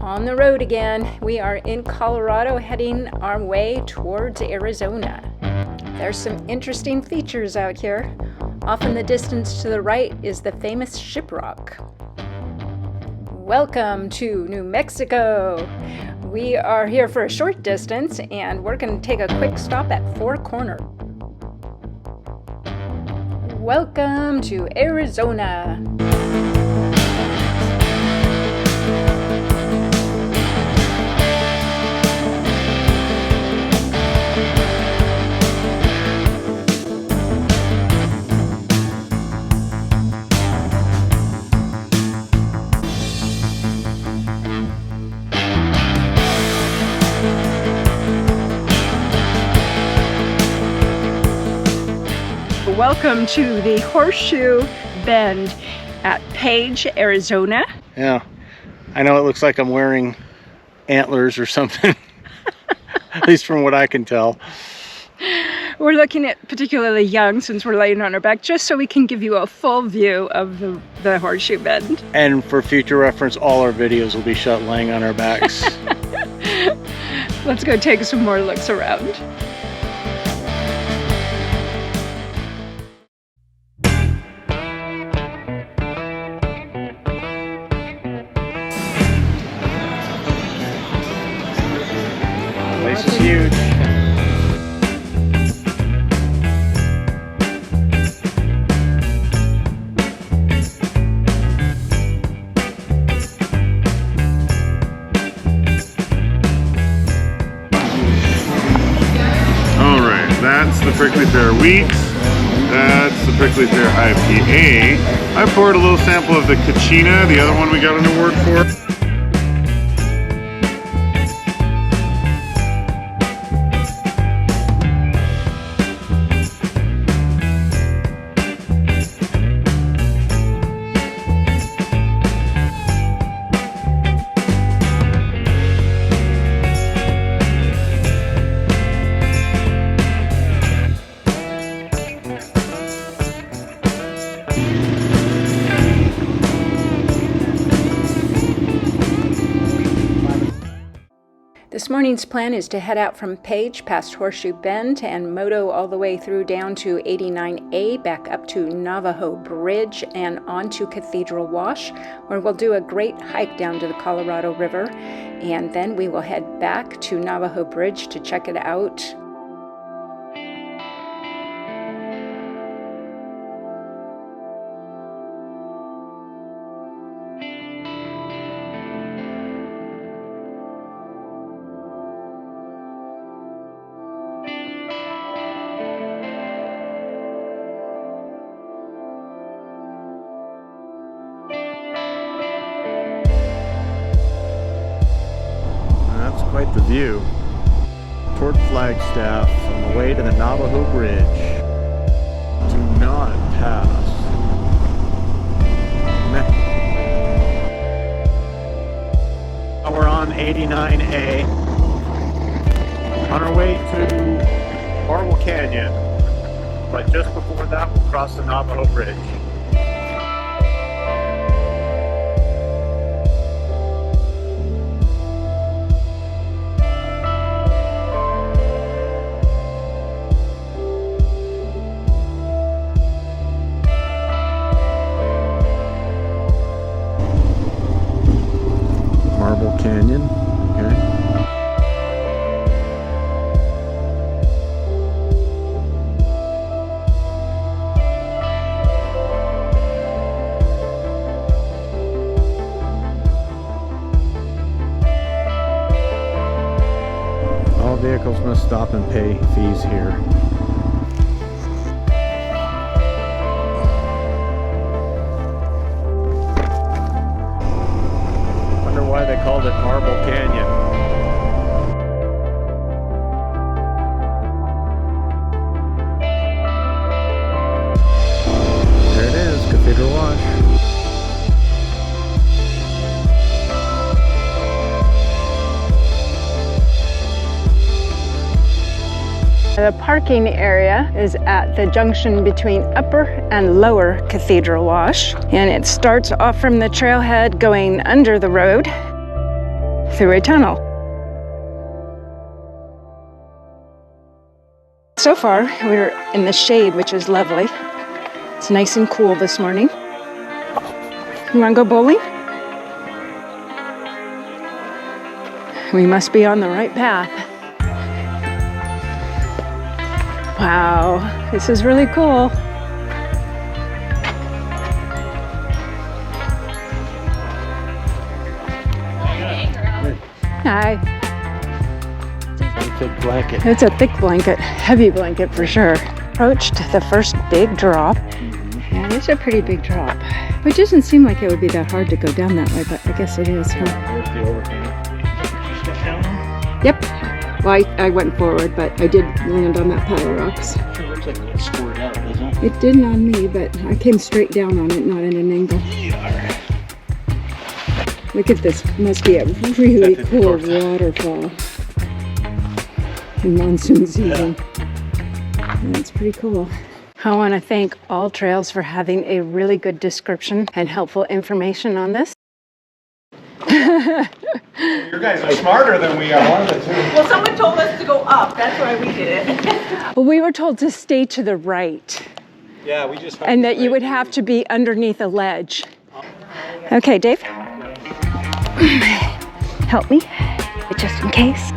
On the road again. We are in Colorado heading our way towards Arizona. There's some interesting features out here. Off in the distance to the right is the famous Shiprock. Welcome to New Mexico. We are here for a short distance and we're going to take a quick stop at Four Corners. Welcome to Arizona. Welcome to the Horseshoe Bend at Page, Arizona. Yeah, I know it looks like I'm wearing antlers or something, at least from what I can tell. We're looking at particularly young since we're laying on our back, just so we can give you a full view of the Horseshoe Bend. And for future reference, all our videos will be shot laying on our backs. Let's go take some more looks around. Place is huge. Alright, that's the Prickly Pear Wheat. That's the Prickly Pear IPA. I poured a little sample of the Kachina, the other one we got an award for. This morning's plan is to head out from Page past Horseshoe Bend and moto all the way through down to 89A, back up to Navajo Bridge and on to Cathedral Wash, where we'll do a great hike down to the Colorado River, and then we will head back to Navajo Bridge to check it out. Quite the view. Toward Flagstaff on the way to the Navajo Bridge. Do not pass. Now we're on 89A. On our way to Marble Canyon. But just before that we'll cross the Navajo Bridge. Canyon, okay. All vehicles must stop and pay fees here. Why they called it Marble Canyon. There it is, Cathedral Wash. The parking area is at the junction between Upper and Lower Cathedral Wash, and it starts off from the trailhead going under the road. through a tunnel. So far, we're in the shade, which is lovely. It's nice and cool this morning. You want to go bowling? We must be on the right path. Wow, this is really cool. Hi. Thick blanket. It's a thick blanket, heavy blanket for sure. Approached the first big drop. Yeah, it's a pretty big drop. It doesn't seem like it would be that hard to go down that way, but I guess it is, huh? There's the overhang. Yep. Well, I went forward, but I did land on that pile of rocks. It looks like it squirted out, doesn't it? It didn't on me, but I came straight down on it, not at an angle. Look at this. Must be a really cool waterfall in monsoon season. That's pretty cool. I want to thank All Trails for having a really good description and helpful information on this. You guys are smarter than we are. Well, someone told us to go up. That's why we did it. Well, we were told to stay to the right Yeah, we just. and that you would have to be underneath a ledge. Okay, Dave. Help me, just in case.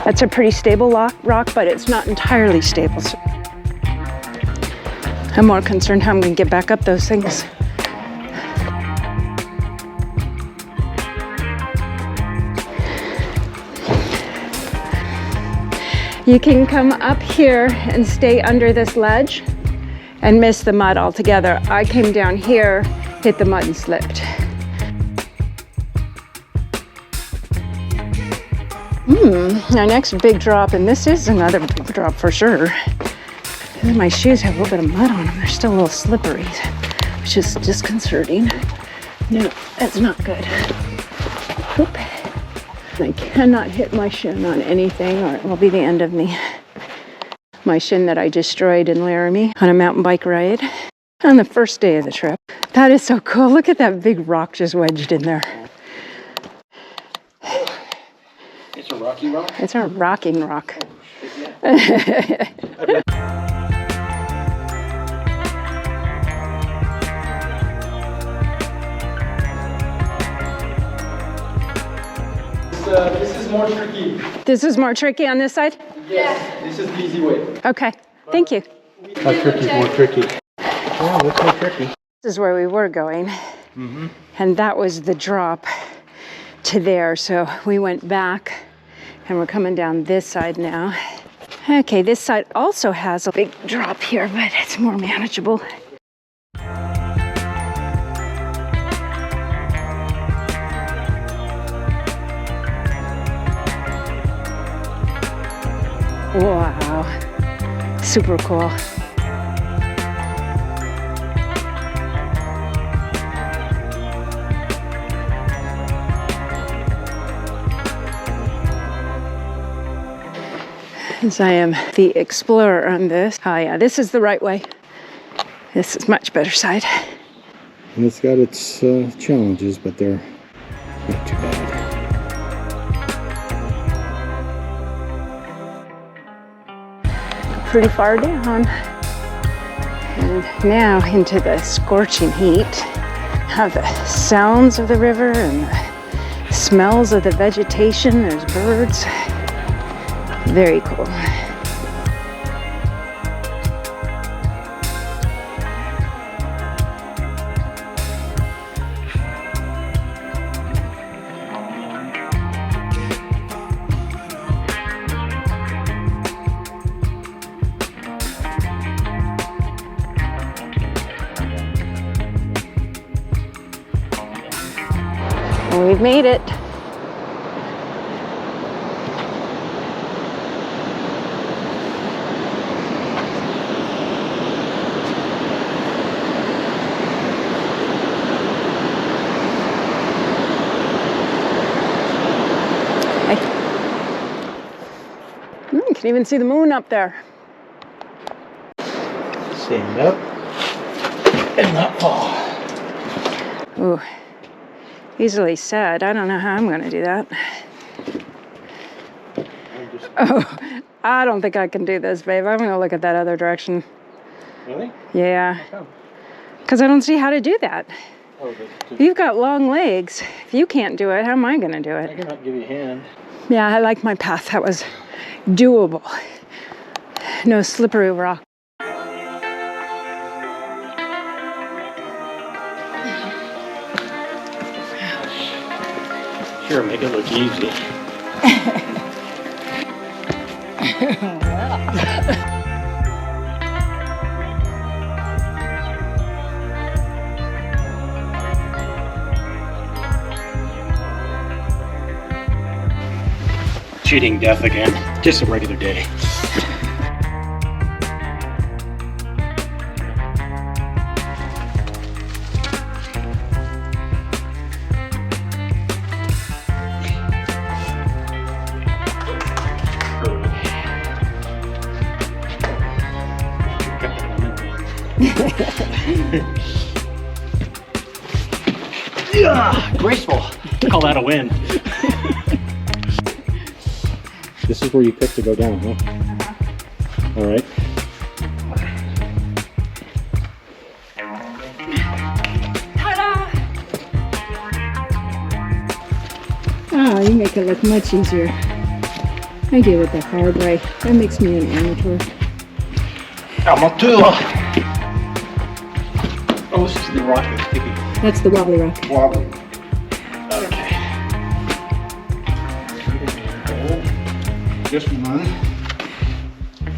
That's a pretty stable rock, but it's not entirely stable. So I'm more concerned how I'm going to get back up those things. You can come up here and stay under this ledge and miss the mud altogether. I came down here, hit the mud and slipped. Our next big drop, and this is another big drop for sure. My shoes have a little bit of mud on them. They're still a little slippery, which is disconcerting. No, that's not good. Oop. I cannot hit my shin on anything or it will be the end of me. My shin that I destroyed in Laramie on a mountain bike ride on the first day of the trip. That is so cool. Look at that big rock just wedged in there. It's a rocky rock? It's a rocking rock. This is more tricky. This is more tricky on this side? Yes. This is the easy way. Okay, thank you. How tricky? More tricky. Yeah, looks more tricky. This is where we were going. And that was the drop to there. So we went back and we're coming down this side now. Okay, this side also has a big drop here, but it's more manageable. Wow, super cool. As I am the explorer on this. Oh yeah, this is the right way. This is much better side. And it's got its challenges, but they're not too bad. Pretty far down. And now into the scorching heat. Have the sounds of the river and the smells of the vegetation. There's birds. Very cool. We've made it. You can even see the moon up there. Stand up and not fall. Ooh, easily said. I don't know how I'm going to do that. Oh, I don't think I can do this, babe. I'm gonna look at that other direction. Really? Yeah. How come? Because I don't see how to do that. Oh, You've got long legs. If you can't do it, how am I gonna do I it? cannot give you a hand. Yeah, I like my path. That was doable. No slippery rock. Sure, make it look easy. Cheating death again. Just a regular day. Yeah, graceful. Call that a win. This is where you pick to go down, huh? All right. Oh, you make it look much easier. I do it the hard way. That makes me an amateur. Amateur. Oh, this is the rock that's sticky. That's the wobbly rock. Wobbly. Okay. Just one.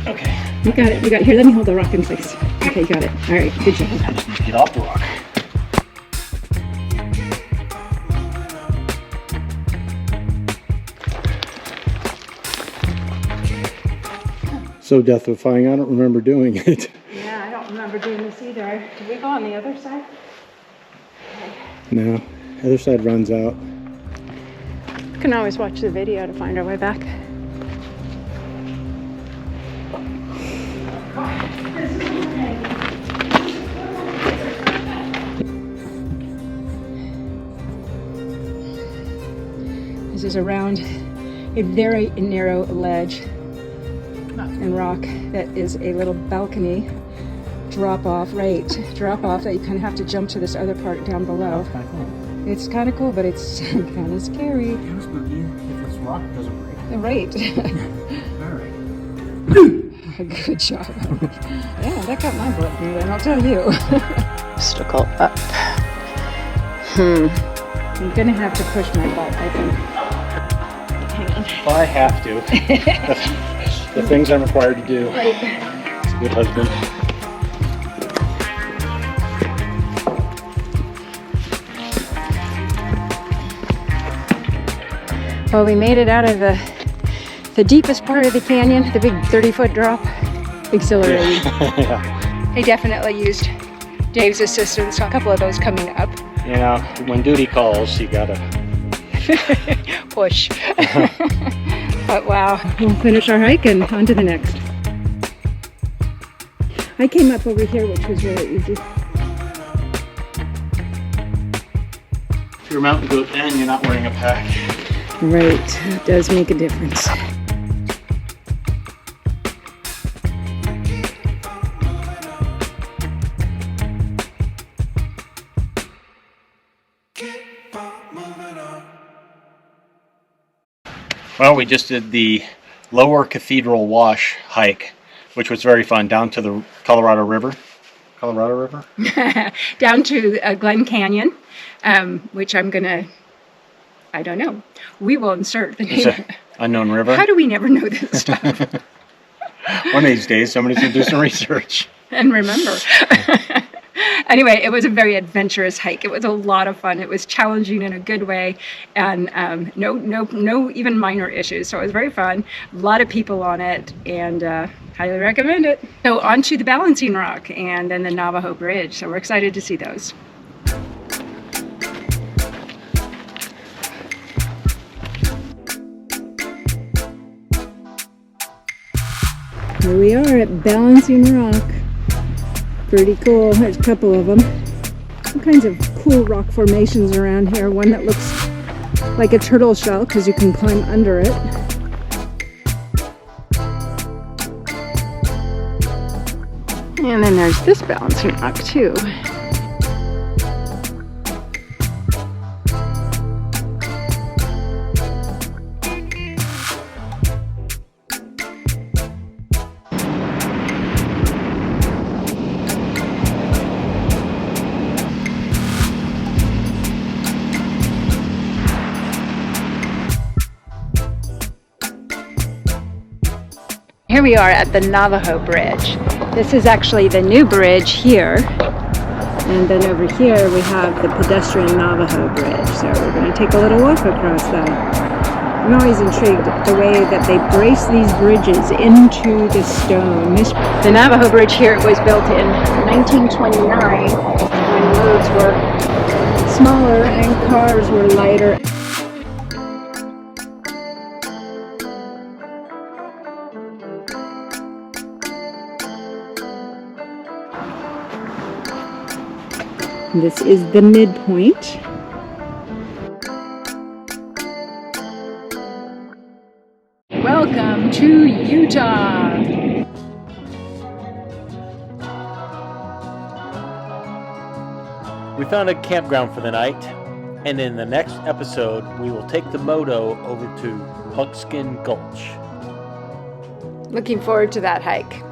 Okay. You got it. You got it. Here, let me hold the rock in place. Okay, you got it. All right, good job. I just need to get off the rock. So deathifying, I don't remember doing it. Yeah, I don't remember doing this either. Did we go on the other side? No, other side runs out. You can always watch the video to find our way back. This is around a very narrow ledge and rock that is a little balcony drop off that you kind of have to jump to this other part down below. It's kind of cool, but it's kind of scary. If this rock doesn't break. Right. All right. Good job. Yeah, that got my blood moving, I'll tell you. Obstacle up. I'm gonna have to push my butt, I think. Hang on. Well, I have to. The things I'm required to do. Right. It's a good husband. Well, we made it out of the deepest part of the canyon, the big 30-foot drop. Exhilarating. Yeah. I definitely used Dave's assistance, so a couple of those coming up. You know, when duty calls, you gotta Push. But wow. We'll finish our hike and on to the next. I came up over here, which was really easy. If you're a mountain goat and you're not wearing a pack. Right, it does make a difference. Well, we just did the Lower Cathedral Wash hike, which was very fun, down to the Colorado River. Colorado River? Down to Glen Canyon, which I'm gonna, I don't know. We will insert the It's name. an unknown river. How do we never know this stuff? One of these days, somebody's gonna do some research. And remember. Anyway, it was a very adventurous hike. It was a lot of fun. It was challenging in a good way, and no even minor issues. So it was very fun. A lot of people on it, and highly recommend it. So on to the Balancing Rock and then the Navajo Bridge. So we're excited to see those. Here we are at Balancing Rock. Pretty cool. There's a couple of them. All kinds of cool rock formations around here. One that looks like a turtle shell because you can climb under it. And then there's this balancing rock too. Here we are at the Navajo Bridge. This is actually the new bridge here. And then over here we have the pedestrian Navajo Bridge. So we're going to take a little walk across that. I'm always intrigued the way that they brace these bridges into the stone. The Navajo Bridge here was built in 1929 when roads were smaller and cars were lighter. This is the midpoint. Welcome to Utah. We found a campground for the night, and in the next episode, we will take the moto over to Buckskin Gulch. Looking forward to that hike.